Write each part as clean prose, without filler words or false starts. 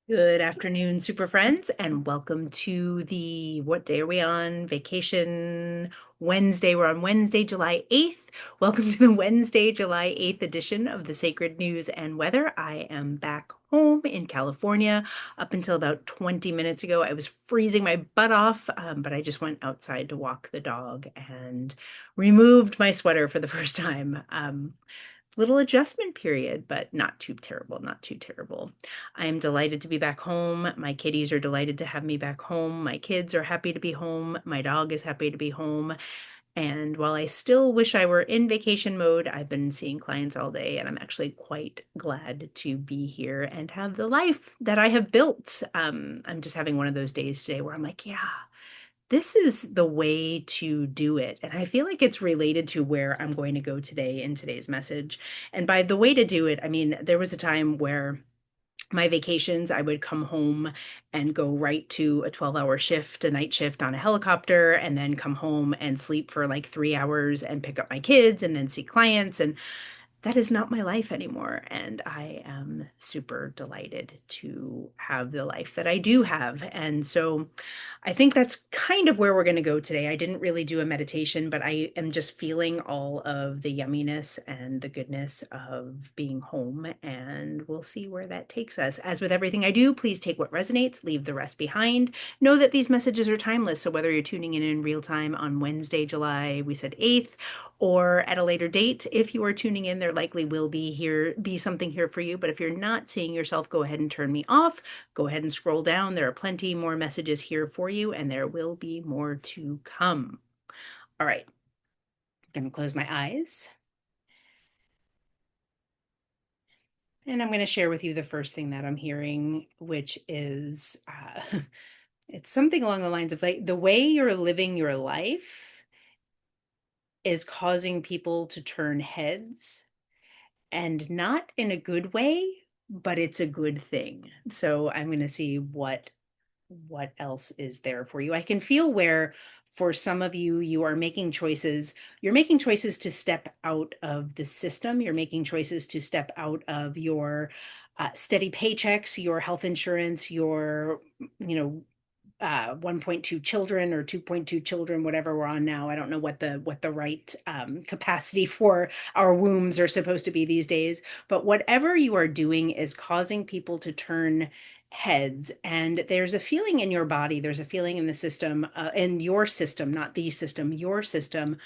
Good afternoon, super friends, and welcome to what day are we on? Vacation Wednesday. We're on Wednesday, July 8th. Welcome to the Wednesday, July 8th edition of the Sacred News and Weather. I am back home in California. Up until about 20 minutes ago, I was freezing my butt off, but I just went outside to walk the dog and removed my sweater for the first time. Little adjustment period, but not too terrible, not too terrible. I am delighted to be back home. My kitties are delighted to have me back home. My kids are happy to be home. My dog is happy to be home. And while I still wish I were in vacation mode, I've been seeing clients all day, and I'm actually quite glad to be here and have the life that I have built. I'm just having one of those days today where I'm like, yeah, this is the way to do it. And I feel like it's related to where I'm going to go today in today's message. And by the way to do it, I mean, there was a time where my vacations, I would come home and go right to a 12-hour shift, a night shift on a helicopter, and then come home and sleep for like 3 hours and pick up my kids and then see clients. And that is not my life anymore. And I am super delighted to have the life that I do have. And so I think that's kind of where we're going to go today. I didn't really do a meditation, but I am just feeling all of the yumminess and the goodness of being home, and we'll see where that takes us. As with everything I do, please take what resonates, leave the rest behind. Know that these messages are timeless. So whether you're tuning in real time on Wednesday, July, we said 8th, or at a later date, if you are tuning in, there likely will be something here for you. But if you're not seeing yourself, go ahead and turn me off. Go ahead and scroll down. There are plenty more messages here for you, and there will be more to come. All right, I'm going to close my eyes, and I'm going to share with you the first thing that I'm hearing, which is it's something along the lines of like the way you're living your life is causing people to turn heads, and not in a good way, but it's a good thing. So I'm going to see what else is there for you. I can feel where for some of you, you are making choices. You're making choices to step out of the system. You're making choices to step out of your steady paychecks, your health insurance, your, you know, 1.2 children or 2.2 children, whatever we're on now. I don't know what the right capacity for our wombs are supposed to be these days, but whatever you are doing is causing people to turn heads. And there's a feeling in your body, there's a feeling in the system, in your system, not the system, your system,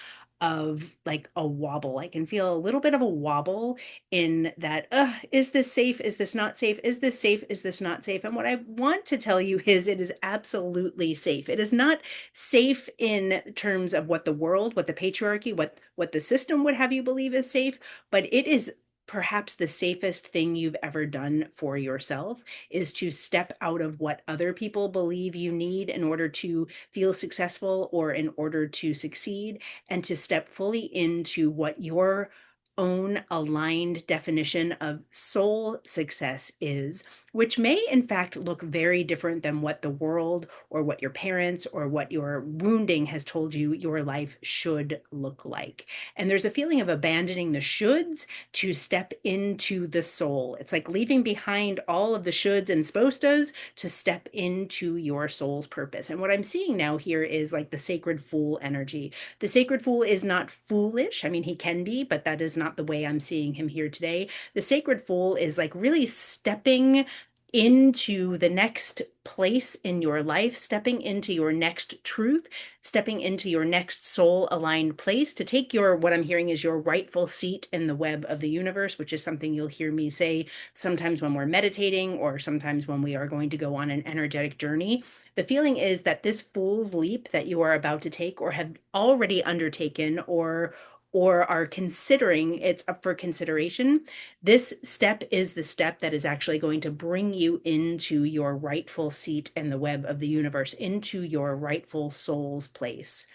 of like a wobble. I can feel a little bit of a wobble in that, is this safe? Is this not safe? Is this safe? Is this not safe? And what I want to tell you is it is absolutely safe. It is not safe in terms of what the world, what the patriarchy, what the system would have you believe is safe, but it is perhaps the safest thing you've ever done for yourself is to step out of what other people believe you need in order to feel successful or in order to succeed, and to step fully into what your own aligned definition of soul success is, which may in fact look very different than what the world or what your parents or what your wounding has told you your life should look like. And there's a feeling of abandoning the shoulds to step into the soul. It's like leaving behind all of the shoulds and supposed tos to step into your soul's purpose. And what I'm seeing now here is like the sacred fool energy. The sacred fool is not foolish. I mean, he can be, but that is not the way I'm seeing him here today. The sacred fool is like really stepping into the next place in your life, stepping into your next truth, stepping into your next soul aligned place to take your, what I'm hearing is your rightful seat in the web of the universe, which is something you'll hear me say sometimes when we're meditating or sometimes when we are going to go on an energetic journey. The feeling is that this fool's leap that you are about to take or have already undertaken or are considering, it's up for consideration. This step is the step that is actually going to bring you into your rightful seat in the web of the universe, into your rightful soul's place.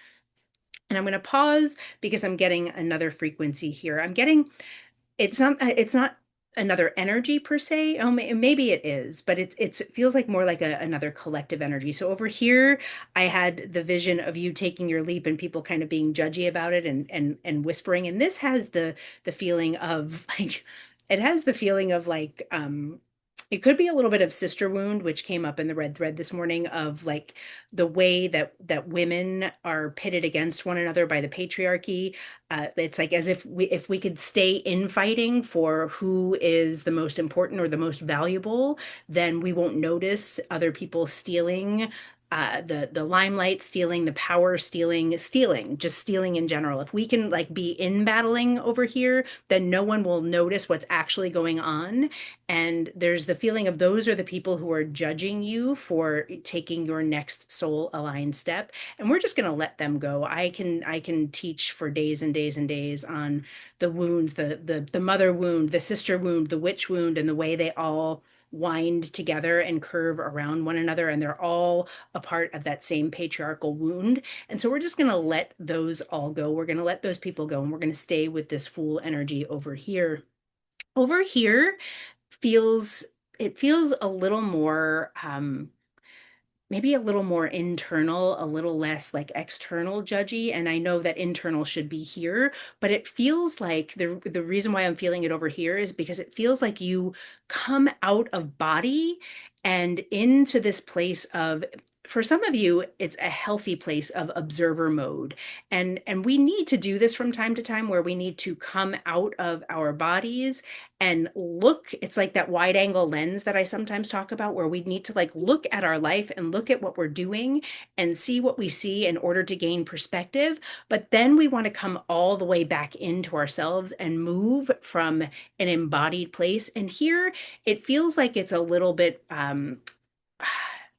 And I'm going to pause because I'm getting another frequency here. I'm getting, it's not another energy per se. Oh, maybe it is, but it feels like more like another collective energy. So over here, I had the vision of you taking your leap and people kind of being judgy about it and whispering. And this has the feeling of like, it has the feeling of like It could be a little bit of sister wound, which came up in the red thread this morning, of like the way that women are pitted against one another by the patriarchy. It's like as if we could stay infighting for who is the most important or the most valuable, then we won't notice other people stealing the limelight, stealing the power, stealing, just stealing in general. If we can like be in battling over here, then no one will notice what's actually going on. And there's the feeling of those are the people who are judging you for taking your next soul aligned step. And we're just going to let them go. I can teach for days and days and days on the wounds, the mother wound, the sister wound, the witch wound, and the way they all wind together and curve around one another, and they're all a part of that same patriarchal wound. And so we're just going to let those all go. We're going to let those people go, and we're going to stay with this Fool energy over here. Over here feels it feels a little more maybe a little more internal, a little less like external judgy. And I know that internal should be here, but it feels like the reason why I'm feeling it over here is because it feels like you come out of body and into this place of, for some of you, it's a healthy place of observer mode. And we need to do this from time to time, where we need to come out of our bodies and look. It's like that wide angle lens that I sometimes talk about, where we need to like look at our life and look at what we're doing and see what we see in order to gain perspective. But then we want to come all the way back into ourselves and move from an embodied place. And here it feels like it's a little bit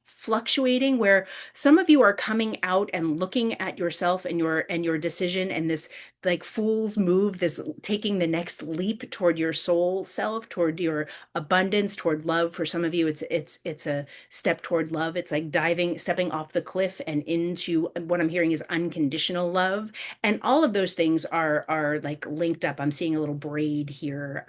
fluctuating, where some of you are coming out and looking at yourself and your decision, and this like fool's move, this taking the next leap toward your soul self, toward your abundance, toward love. For some of you, it's a step toward love. It's like stepping off the cliff and into what I'm hearing is unconditional love. And all of those things are like linked up. I'm seeing a little braid here.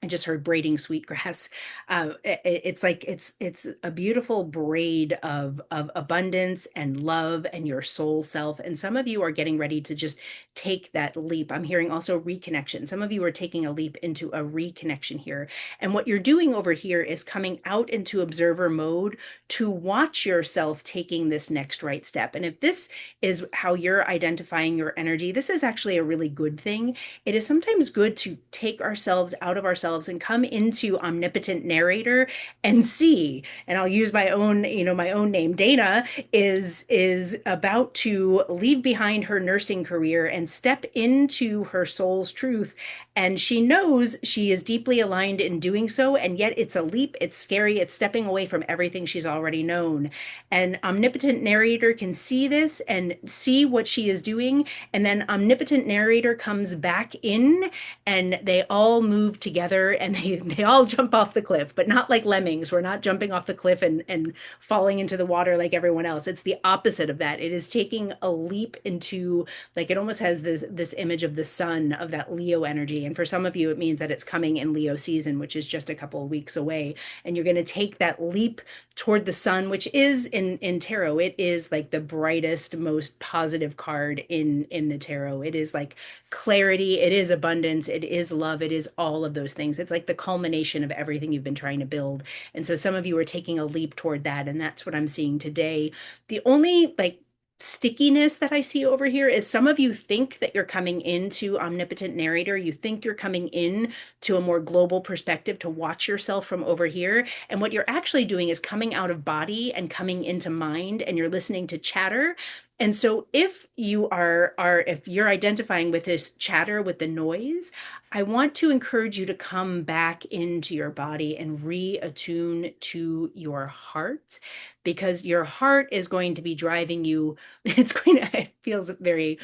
I just heard braiding sweetgrass. It's like it's a beautiful braid of abundance and love and your soul self. And some of you are getting ready to just take that leap. I'm hearing also reconnection. Some of you are taking a leap into a reconnection here. And what you're doing over here is coming out into observer mode to watch yourself taking this next right step. And if this is how you're identifying your energy, this is actually a really good thing. It is sometimes good to take ourselves out of ourselves and come into omnipotent narrator and see. And I'll use my own, my own name. Dana is about to leave behind her nursing career and step into her soul's truth. And she knows she is deeply aligned in doing so. And yet it's a leap. It's scary. It's stepping away from everything she's already known. And omnipotent narrator can see this and see what she is doing. And then omnipotent narrator comes back in, and they all move together, and they all jump off the cliff, but not like lemmings. We're not jumping off the cliff and falling into the water like everyone else. It's the opposite of that. It is taking a leap into, like, it almost has this image of the sun, of that Leo energy. And for some of you, it means that it's coming in Leo season, which is just a couple of weeks away. And you're going to take that leap toward the sun, which is in tarot, it is like the brightest, most positive card in the tarot. It is like clarity, it is abundance, it is love, it is all of those things. It's like the culmination of everything you've been trying to build. And so some of you are taking a leap toward that, and that's what I'm seeing today. The only like stickiness that I see over here is some of you think that you're coming into omnipotent narrator. You think you're coming in to a more global perspective to watch yourself from over here. And what you're actually doing is coming out of body and coming into mind, and you're listening to chatter. And so if you are if you're identifying with this chatter, with the noise, I want to encourage you to come back into your body and reattune to your heart, because your heart is going to be driving you. It feels very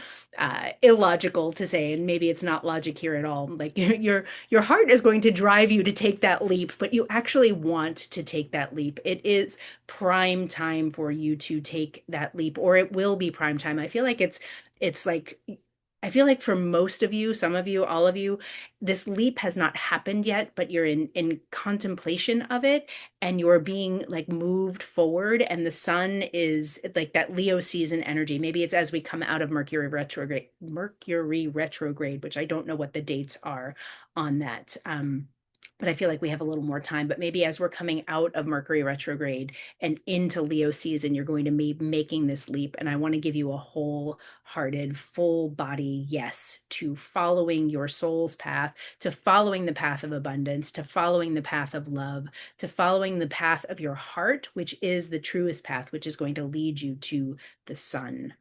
illogical to say, and maybe it's not logic here at all. Like your heart is going to drive you to take that leap, but you actually want to take that leap. It is prime time for you to take that leap, or it will be prime time. It's like I feel like for most of you, some of you, all of you, this leap has not happened yet, but you're in contemplation of it, and you're being like moved forward. And the sun is like that Leo season energy. Maybe it's as we come out of Mercury retrograde, which I don't know what the dates are on that. but I feel like we have a little more time. But maybe as we're coming out of Mercury retrograde and into Leo season, you're going to be making this leap. And I want to give you a wholehearted, full body yes to following your soul's path, to following the path of abundance, to following the path of love, to following the path of your heart, which is the truest path, which is going to lead you to the sun.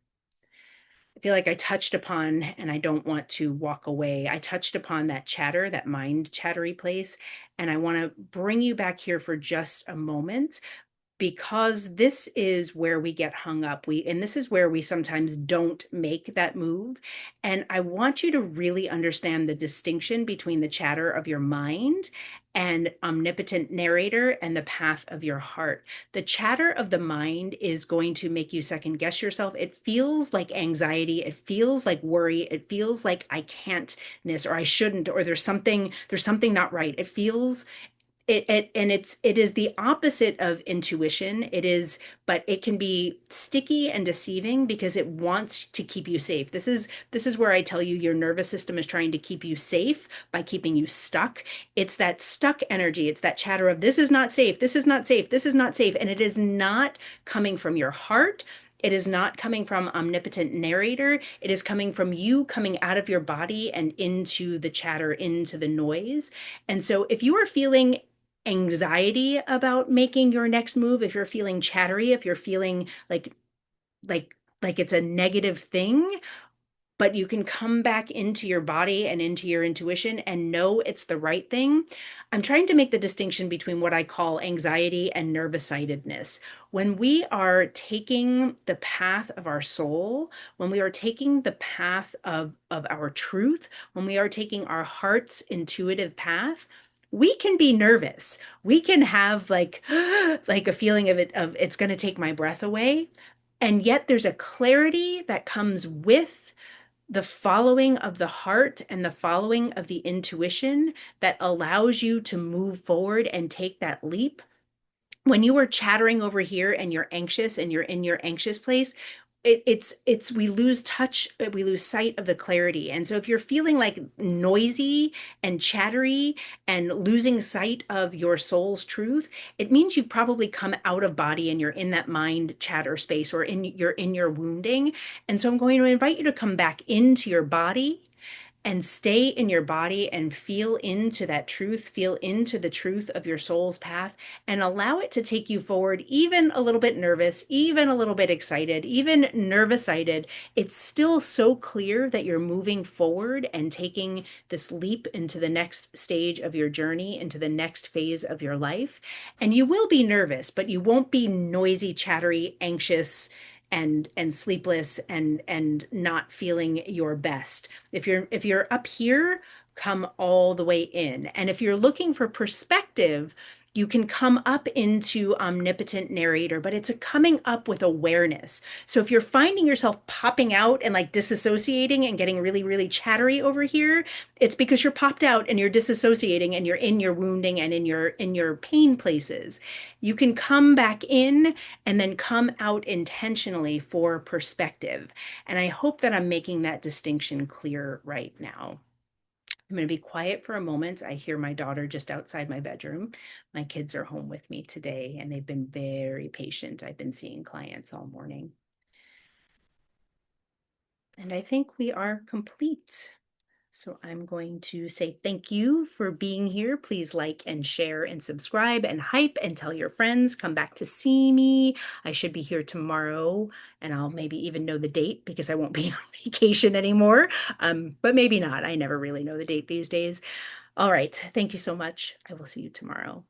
I feel like I touched upon, and I don't want to walk away. I touched upon that chatter, that mind chattery place. And I want to bring you back here for just a moment because this is where we get hung up. And this is where we sometimes don't make that move. And I want you to really understand the distinction between the chatter of your mind and omnipotent narrator and the path of your heart. The chatter of the mind is going to make you second guess yourself. It feels like anxiety. It feels like worry. It feels like I can'tness or I shouldn't, or there's something not right. It feels it is the opposite of intuition. It is, but it can be sticky and deceiving because it wants to keep you safe. This is where I tell you your nervous system is trying to keep you safe by keeping you stuck. It's that stuck energy. It's that chatter of this is not safe, this is not safe, this is not safe, and it is not coming from your heart. It is not coming from omnipotent narrator. It is coming from you coming out of your body and into the chatter, into the noise. And so if you are feeling anxiety about making your next move, if you're feeling chattery, if you're feeling like it's a negative thing, but you can come back into your body and into your intuition and know it's the right thing. I'm trying to make the distinction between what I call anxiety and nervous-sightedness. When we are taking the path of our soul, when we are taking the path of our truth, when we are taking our heart's intuitive path, we can be nervous. We can have like a feeling of it's going to take my breath away. And yet there's a clarity that comes with the following of the heart and the following of the intuition that allows you to move forward and take that leap. When you are chattering over here and you're anxious and you're in your anxious place, it's we lose touch, we lose sight of the clarity. And so if you're feeling like noisy and chattery and losing sight of your soul's truth, it means you've probably come out of body and you're in that mind chatter space, or you're in your wounding. And so I'm going to invite you to come back into your body and stay in your body and feel into that truth, feel into the truth of your soul's path, and allow it to take you forward, even a little bit nervous, even a little bit excited, even nervous-sighted. It's still so clear that you're moving forward and taking this leap into the next stage of your journey, into the next phase of your life. And you will be nervous, but you won't be noisy, chattery, anxious, and sleepless and not feeling your best. If you're up here, come all the way in. And if you're looking for perspective, you can come up into omnipotent narrator, but it's a coming up with awareness. So if you're finding yourself popping out and like disassociating and getting really, really chattery over here, it's because you're popped out and you're disassociating and you're in your wounding and in your pain places. You can come back in and then come out intentionally for perspective. And I hope that I'm making that distinction clear right now. I'm going to be quiet for a moment. I hear my daughter just outside my bedroom. My kids are home with me today, and they've been very patient. I've been seeing clients all morning. And I think we are complete. So I'm going to say thank you for being here. Please like and share and subscribe and hype and tell your friends. Come back to see me. I should be here tomorrow, and I'll maybe even know the date because I won't be on vacation anymore. But maybe not. I never really know the date these days. All right. Thank you so much. I will see you tomorrow.